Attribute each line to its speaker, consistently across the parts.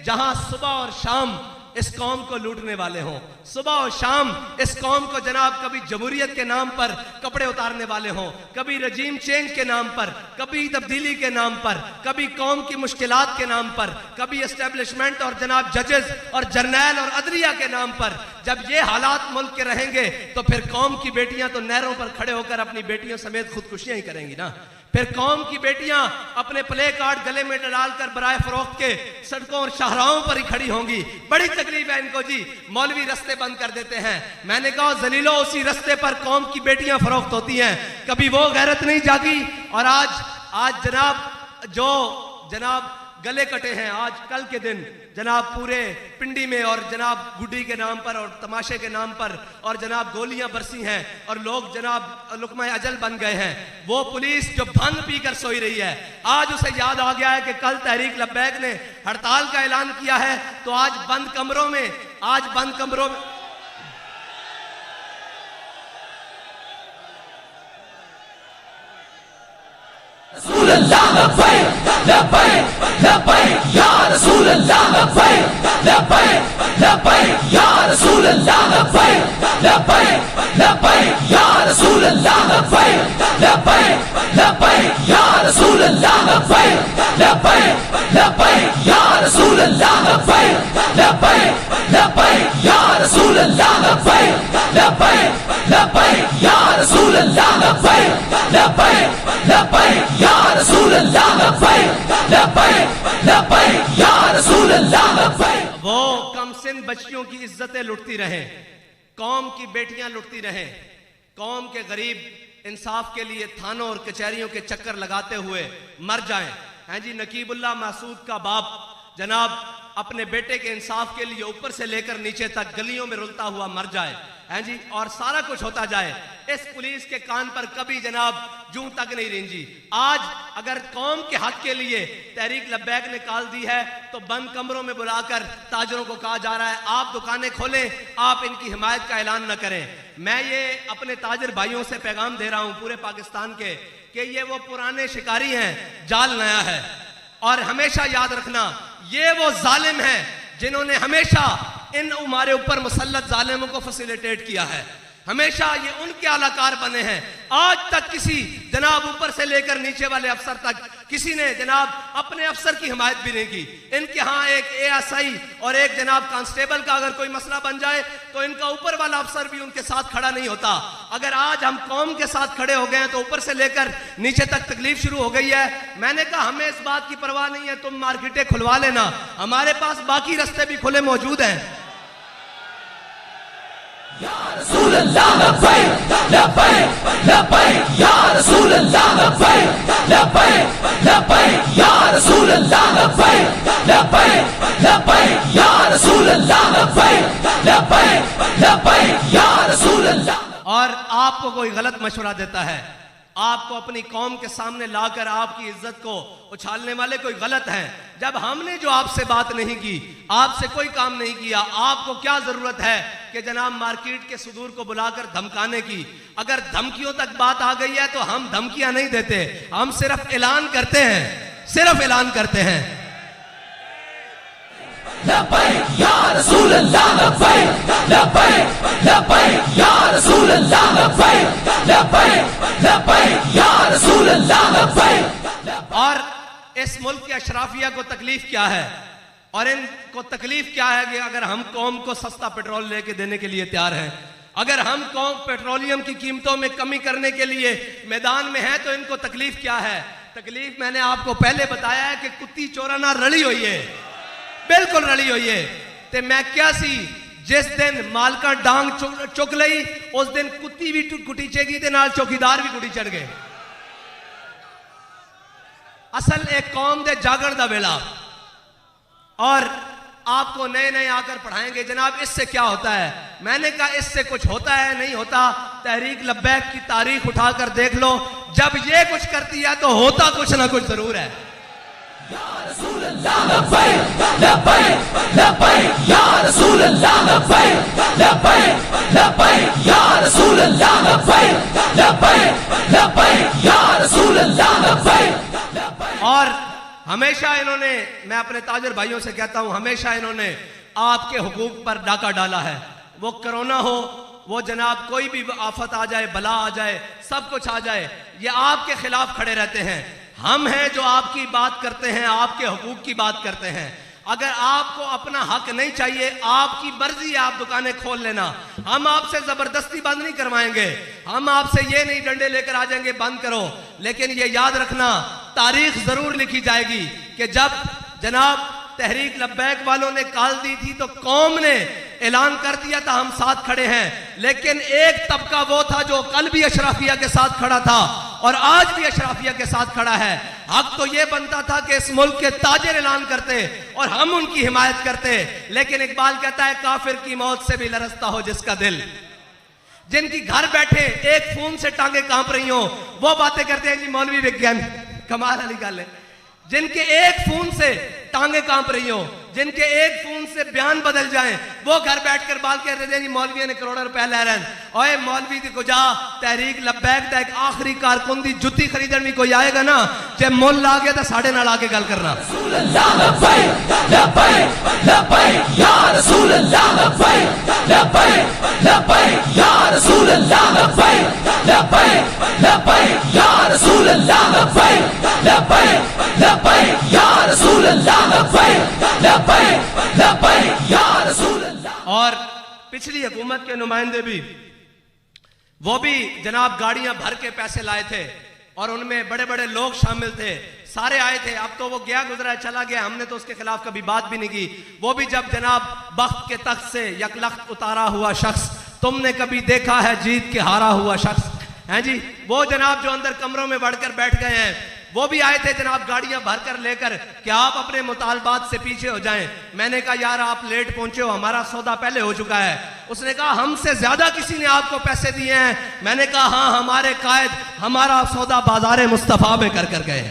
Speaker 1: जहां सुबह और शाम इस कौम को लूटने वाले हों, सुबह और शाम इस कौम को जनाब कभी जमहूरियत के नाम पर कपड़े उतारने वाले हों, कभी रजीम चेंज के नाम पर, कभी तब्दीली के नाम पर, कभी कौम की मुश्किलात के नाम पर, कभी एस्टेब्लिशमेंट और जनाब जजेस और जर्नैल और अदलिया के नाम पर। जब ये हालात मुल्क के रहेंगे तो फिर कौम की बेटियां तो नहरों पर खड़े होकर अपनी बेटियों समेत खुदकुशियां ही करेंगी ना। फिर कौम की बेटियां अपने प्ले कार्ड गले में डालकर बराए फरोख्त के सड़कों और शाहराहों पर ही खड़ी होंगी। बड़ी तकलीफ है इनको जी, मौलवी रस्ते बंद कर देते हैं। मैंने कहा जलीलो, उसी रस्ते पर कौम की बेटियां फरोख्त होती हैं, कभी वो गैरत नहीं जागी। और आज जनाब जो जनाब गले कटे हैं, आज कल के दिन जनाब पूरे पिंडी में और जनाब गुड्डी के नाम पर और तमाशे के नाम पर और जनाब गोलियां बरसी हैं और लोग जनाब लुकमा अजल बन गए हैं। वो पुलिस जो भंग पीकर सोई रही है, आज उसे याद आ गया है कि कल तहरीक लब्बैक ने हड़ताल का ऐलान किया है, तो आज बंद कमरों में
Speaker 2: रसूल अल्लाह लब्बैक लब्बैक लब्बैक या रसूल अल्लाह लब्बैक लब्बैक लब्बैक या रसूल अल्लाह लब्बैक लब्बैक लब्बैक या रसूल अल्लाह लब्बैक लब्बैक लब्बैक या रसूल अल्लाह लब्बैक लब्बैक लब्बैक या रसूल अल्लाह लब्बैक लब्बैक लब्बैक या रसूल अल्लाह लब्बैक लब्बैक लब्बैक या रसूल अल्लाह लब्बैक लब्बैक लब्बैक या रसूल अल्लाह लब्बैक लब्बैक लब्बैक या रसूल अल्लाह लब्बैक।
Speaker 1: वो कम सिन बच्चियों की इज्जतें लुटती रहे, कौम की बेटियां लुटती रहे, कौम के गरीब इंसाफ के लिए थानों और कचहरियों के चक्कर लगाते हुए मर जाएं। हैं जी, नकीबुल्लाह महसूद का बाप जनाब अपने बेटे के इंसाफ के लिए ऊपर से लेकर नीचे तक गलियों में रुलता हुआ मर जाए, हैं जी, और सारा कुछ होता जाए। इस पुलिस के कान पर कभी जनाब जूं तक नहीं रेंजी। आज अगर कौम के हक के लिए तहरीक लब्बैक ने कॉल दी है तो बंद कमरों में बुलाकर ताजरों को कहा जा रहा है आप दुकानें खोलें, आप इनकी हिमायत का ऐलान न करें। मैं ये अपने ताजर भाइयों से पैगाम दे रहा हूं पूरे पाकिस्तान के कि ये वो पुराने शिकारी हैं, जाल नया है। और हमेशा याद रखना, ये वो जालिम हैं जिन्होंने हमेशा इन हमारे ऊपर मुसल्लत जालिमों को फैसिलिटेट किया है, हमेशा ये उनके आलाकार बने हैं। आज तक किसी जनाब ऊपर से लेकर नीचे वाले अफसर तक किसी ने जनाब अपने अफसर की हिमायत भी नहीं की। इनके यहाँ एक एएसआई और एक जनाब कांस्टेबल का अगर कोई मसला बन जाए तो इनका ऊपर वाला अफसर भी उनके साथ खड़ा नहीं होता। अगर आज हम कौम के साथ खड़े हो गए हैं तो ऊपर से लेकर नीचे तक तकलीफ शुरू हो गई है। मैंने कहा हमें इस बात की परवाह नहीं है, तुम मार्केटें खुलवा लेना, हमारे पास बाकी रास्ते भी खुले मौजूद हैं।
Speaker 2: या रसूल अल्लाह लब्बैक लब्बैक लब्बैक या रसूल अल्लाह लब्बैक लब्बैक लब्बैक या रसूल अल्लाह लब्बैक लब्बैक लब्बैक या रसूल अल्लाह लब्बैक लब्बैक लब्बैक या रसूल अल्लाह।
Speaker 1: और आपको कोई गलत मशवरा देता है, आपको अपनी कौम के सामने लाकर आपकी इज्जत को उछालने वाले कोई गलत हैं। जब हमने जो आपसे बात नहीं की, आपसे कोई काम नहीं किया, आपको क्या जरूरत है कि जनाब मार्केट के सुदूर को बुलाकर धमकाने की। अगर धमकियों तक बात आ गई है तो हम धमकियां नहीं देते, हम सिर्फ ऐलान करते हैं, सिर्फ ऐलान करते हैं।
Speaker 2: लब्बैक या रसूल अल्लाह लब्बैक लब्बैक लब्बैक या रसूल अल्लाह लब्बैक लब्बैक लब्बैक या रसूल अल्लाह लब्बैक।
Speaker 1: और इस मुल्क के अशराफिया को तकलीफ क्या है और इनको तकलीफ क्या है कि अगर हम कौम को सस्ता पेट्रोल लेके देने के लिए तैयार हैं, अगर हम कौम पेट्रोलियम की कीमतों में कमी करने के लिए मैदान में है तो इनको तकलीफ क्या है। तकलीफ मैंने आपको पहले बताया है कि कुत्ती चोराना रली हुई है, बिल्कुल रली हुई है। ते मैं क्या सी जिस दिन मालका डांग चुक लई उस दिन कुत्ती भी कुटीचेगी ते नाल चौकीदार भी कुटी चढ़ गए। असल एक कौम दे जागण दा वेला। और आपको नए नए आकर पढ़ाएंगे जनाब इससे क्या होता है। मैंने कहा इससे कुछ होता है नहीं होता, तहरीक लब्बैक की तारीख उठाकर देख लो, जब ये कुछ करती है तो होता कुछ ना कुछ जरूर है।
Speaker 2: या रसूल अल्लाह लब्बैक लब्बैक लब्बैक या रसूल अल्लाह लब्बैक लब्बैक लब्बैक या रसूल अल्लाह लब्बैक लब्बैक लब्बैक या रसूल अल्लाह लब्बैक।
Speaker 1: और हमेशा इन्होंने, मैं अपने ताजर भाइयों से कहता हूं, हमेशा इन्होंने आपके हुकूक पर डाका डाला है। वो कोरोना हो, वो जनाब कोई भी आफत आ जाए, बला आ जाए, सब कुछ आ जाए, ये आपके खिलाफ खड़े रहते हैं। हम हैं जो आपकी बात करते हैं, आपके हुकूक की बात करते हैं। अगर आपको अपना हक नहीं चाहिए, आपकी मर्जी है, आप दुकानें खोल लेना, हम आपसे जबरदस्ती बंद नहीं करवाएंगे। हम आपसे ये नहीं डंडे लेकर आ जाएंगे बंद करो, लेकिन ये याद रखना, तारीख जरूर लिखी जाएगी कि जब जनाब तहरीक लब्बैक वालों ने कॉल दी थी तो कौम ने ऐलान कर दिया था हम साथ खड़े हैं, लेकिन एक तबका वो था जो कल भी अशराफिया के साथ खड़ा था और आज भी अशराफिया के साथ खड़ा है। हक तो ये बनता था कि इस मुल्क के ताजिर ऐलान करते और हम उनकी हिमायत करते, लेकिन इकबाल कहता है काफिर की मौत से भी लरसता हो जिसका दिल। जिनकी घर बैठे एक फोन से टांगे कांप रही हो, वो बातें करते हैं जी मौलवी विज्ञान, कमाल वाली गल है। जिनके एक फोन से टांगे कांप रही हो, जिनके एक फोन से बयान बदल जाएं, वो घर बैठकर बात कह रहे थे जी मौलवी ने करोड़ों रुपए ले रहे हैं। ओए मौलवी दी को जा तहरीक लब्बैक दा एक आखिरी कारकुन दी जुत्ती खरीदन भी कोई आएगा ना, जे मुल आ गया तो साढ़े नाल आके गल करना। और पिछली हुकूमत के नुमाइंदे भी, वो भी जनाब गाड़ियां भर के पैसे लाए थे और उनमें बड़े बड़े लोग शामिल थे, सारे आए थे। अब तो वो गया गुजरा चला गया, हमने तो उसके खिलाफ कभी बात भी नहीं की। वो भी जब जनाब बख्त के तख्त से यकलख्त उतारा हुआ शख्स, तुमने कभी देखा है जीत के हारा हुआ शख्स, हैं जी, वो जनाब जो अंदर कमरों में बढ़कर बैठ गए हैं, वो भी आए थे जनाब गाड़ियां भरकर लेकर कि आप अपने मुतालबात से पीछे हो जाएं। मैंने कहा यार आप लेट पहुंचे हो, हमारा सौदा पहले हो चुका है। उसने कहा हमसे ज्यादा किसी ने आपको पैसे दिए हैं। मैंने कहा हाँ, हमारे कायद हमारा सौदा बाजारे मुस्तफा में कर कर गए।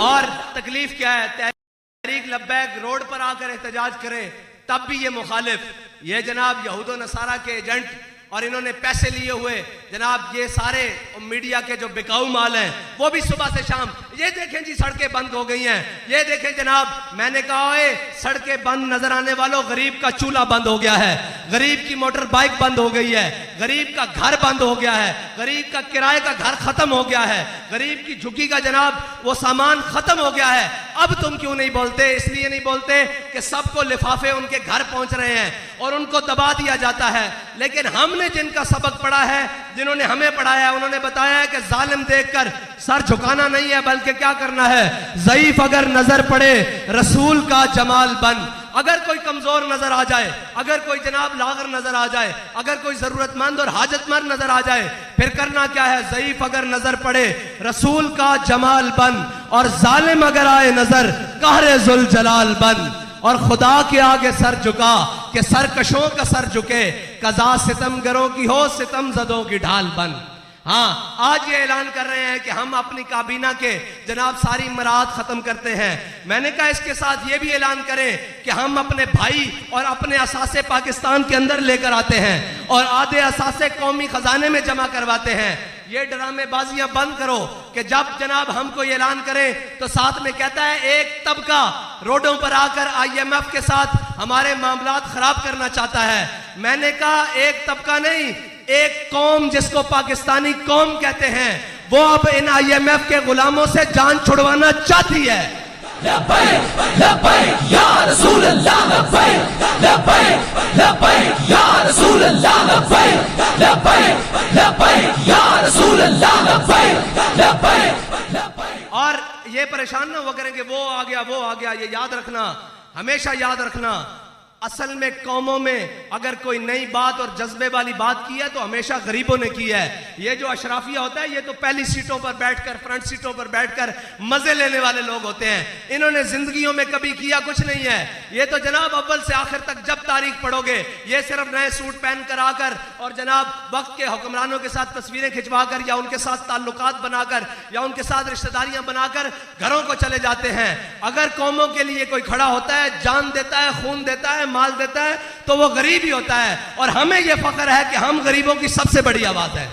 Speaker 1: और तकलीफ क्या है, तहरीक लब्बैक रोड पर आकर एहतजाज करे तब भी ये मुखालिफ, ये जनाब यहूद नसारा के एजेंट और इन्होंने पैसे लिए हुए जनाब, ये सारे मीडिया के जो बिकाऊ माल हैं, वो भी सुबह से शाम, ये देखें जी सड़कें बंद हो गई हैं, ये देखें जनाब। मैंने कहा है सड़कें बंद नजर आने वालों, गरीब का चूल्हा बंद हो गया है, गरीब की मोटर बाइक बंद हो गई है, गरीब का घर बंद हो गया है, गरीब का किराए का घर खत्म हो गया है, गरीब की झुग्गी का जनाब वो सामान खत्म हो गया है। अब तुम क्यों नहीं बोलते? इसलिए नहीं बोलते कि सबको लिफाफे उनके घर पहुंच रहे हैं और उनको दबा दिया जाता है। लेकिन हमने जिनका सबक पढ़ा है, जिन्होंने हमें पढ़ाया, उन्होंने बताया है कि जालिम देखकर सर झुकाना नहीं है, बल्कि क्या करना है, ज़ईफ अगर नजर पड़े रसूल का जमाल बन। अगर कोई कमजोर नजर आ जाए, अगर कोई जनाब लागर नजर आ जाए, अगर कोई जरूरतमंद और हाजतमंद नजर आ जाए, फिर करना क्या है, ज़ईफ अगर नजर पड़े रसूल का जमाल बन, और जालिम अगर आए नजर कहरे जुल जलाल बन। और खुदा के आगे सर झुका कि सरकशों का सर झुके, कज़ा सितमगरों की हो सितम ज़दों की ढाल बन। हाँ, आज ये ऐलान कर रहे हैं कि हम अपनी काबीना के जनाब सारी मराद खत्म करते हैं। मैंने कहा इसके साथ ये भी ऐलान करें कि हम अपने भाई और अपने असासे पाकिस्तान के अंदर लेकर आते हैं और आधे असासे कौमी खजाने में जमा करवाते हैं। ये ड्रामेबाजियां बंद करो कि जब जनाब हम कोई ऐलान करें तो साथ में कहता है एक तबका रोडों पर आकर IMF के साथ हमारे मामलात खराब करना चाहता है। मैंने कहा एक तबका नहीं, एक कौम जिसको पाकिस्तानी कौम कहते हैं, वो अब इन IMF के गुलामों से जान छुड़वाना चाहती है। और ये परेशान ना हुआ करें कि वो आ गया वो आ गया। ये याद रखना, हमेशा याद रखना, असल में कौमों में अगर कोई नई बात और जज्बे वाली बात की है तो हमेशा गरीबों ने की है। ये जो अशराफिया होता है ये तो पहली सीटों पर बैठकर, फ्रंट सीटों पर बैठकर मजे लेने वाले लोग होते हैं। इन्होंने जिंदगियों में कभी किया कुछ नहीं है। ये तो जनाब अव्वल से आखिर तक जब तारीख पढ़ोगे ये सिर्फ नए सूट पहन कर आकर और जनाब वक्त के हुक्मरानों के साथ तस्वीरें खिंचवाकर या उनके साथ ताल्लुकात बनाकर या उनके साथ रिश्तेदारियां बनाकर घरों को चले जाते हैं। अगर कौमों के लिए कोई खड़ा होता है, जान देता है, खून देता है, माल देता है, तो वो गरीब ही होता है। और हमें यह फख्र है कि हम गरीबों की सबसे बड़ी आवाज है।